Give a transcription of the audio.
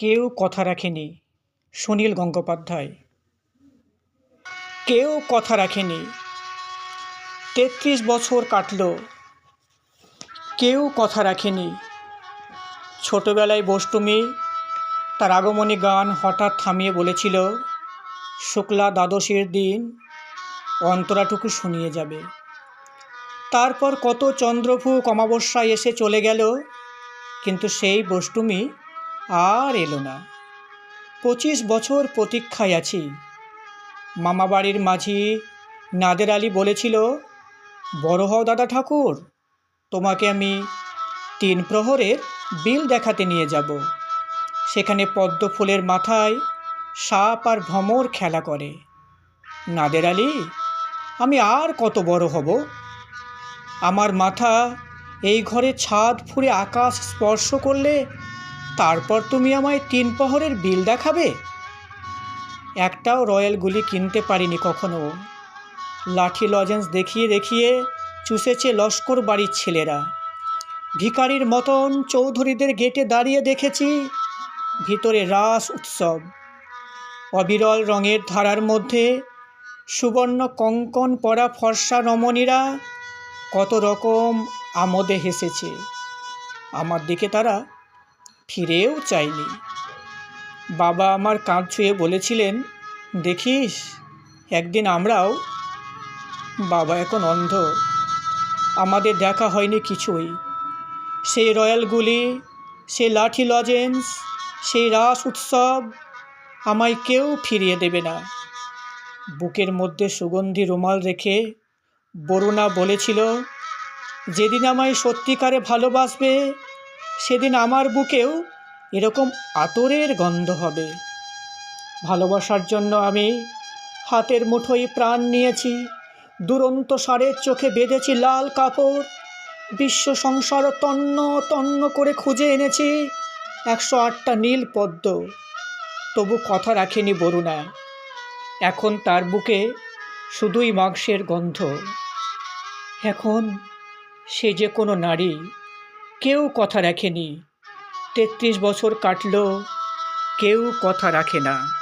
কেউ কথা রাখেনি। সুনীল গঙ্গোপাধ্যায়। কেউ কথা রাখেনি। ৩৩ বছর কাটল, কেউ কথা রাখেনি। ছোটবেলায় বষ্টমী তার আগমনী গান হঠাৎ থামিয়ে বলেছিল, শুক্লা দ্বাদশীর দিন অন্তরাটুকু শুনিয়ে যাবে। তারপর কত চন্দ্রভূক অমাবস্যা এসে চলে গেল, কিন্তু সেই বষ্টমী আর এলো না। ২৫ বছর প্রতীক্ষায় আছি। মামাবাড়ির মাঝি নাদের আলী বলেছিল, বড় হও দাদা ঠাকুর, তোমাকে আমি ৩ প্রহরের বিল দেখাতে নিয়ে যাব। সেখানে পদ্ম ফুলের মাথায় সাপ আর ভ্রমর খেলা করে। নাদের আলী, আমি আর কত বড় হব? আমার মাথা এই ঘরে ছাদ ফুঁড়ে আকাশ স্পর্শ করলে তারপর তুমি আমায় ৩ প্রহরের বিল দেখাবে? একটাও রয়্যাল গুলি কিনতে পারিনি কখনো। লাঠি লজেন্স দেখিয়ে দেখিয়ে চুষেছে লস্কর বাড়ির ছেলেরা। ভিখারির মতন চৌধুরীদের গেটে দাঁড়িয়ে দেখেছি, ভিতরে রাস উৎসব। অবিরল রঙের ধারার মধ্যে সুবর্ণ কঙ্কণ পরা ফর্সা রমণীরা কত রকম আমোদে হেসেছে। আমার দিকে তারা ফিরেও চায়নি। বাবা আমার কাঁধ ছুঁয়ে বলেছিলেন, দেখিস একদিন আমরাও। বাবা এখন অন্ধ, আমাদের দেখা হয়নি কিছুই। সেই রয়্যালগুলি, সেই লাঠি লজেন্স, সেই রাস উৎসব আমায় কেউ ফিরিয়ে দেবে না। বুকের মধ্যে সুগন্ধি রুমাল রেখে বরুণা বলেছিল, যেদিন আমায় সত্যিকারে ভালোবাসবে সেদিন আমার বুকেও এরকম আতরের গন্ধ হবে। ভালোবাসার জন্য আমি হাতের মুঠোয় প্রাণ নিয়েছি। দুরন্ত ষাঁড়ের চোখে বেঁধেছি লাল কাপড়। বিশ্ব সংসার তন্ন তন্ন করে খুঁজে এনেছি ১০৮টা নীল পদ্ম। তবু কথা রাখেনি বরুণা। এখন তার বুকে শুধুই মাংসের গন্ধ। এখন সে যে কোনো নারী। কেউ কথা রাখেনি। ৩৩ বছর কাটল, কেউ কথা রাখে না।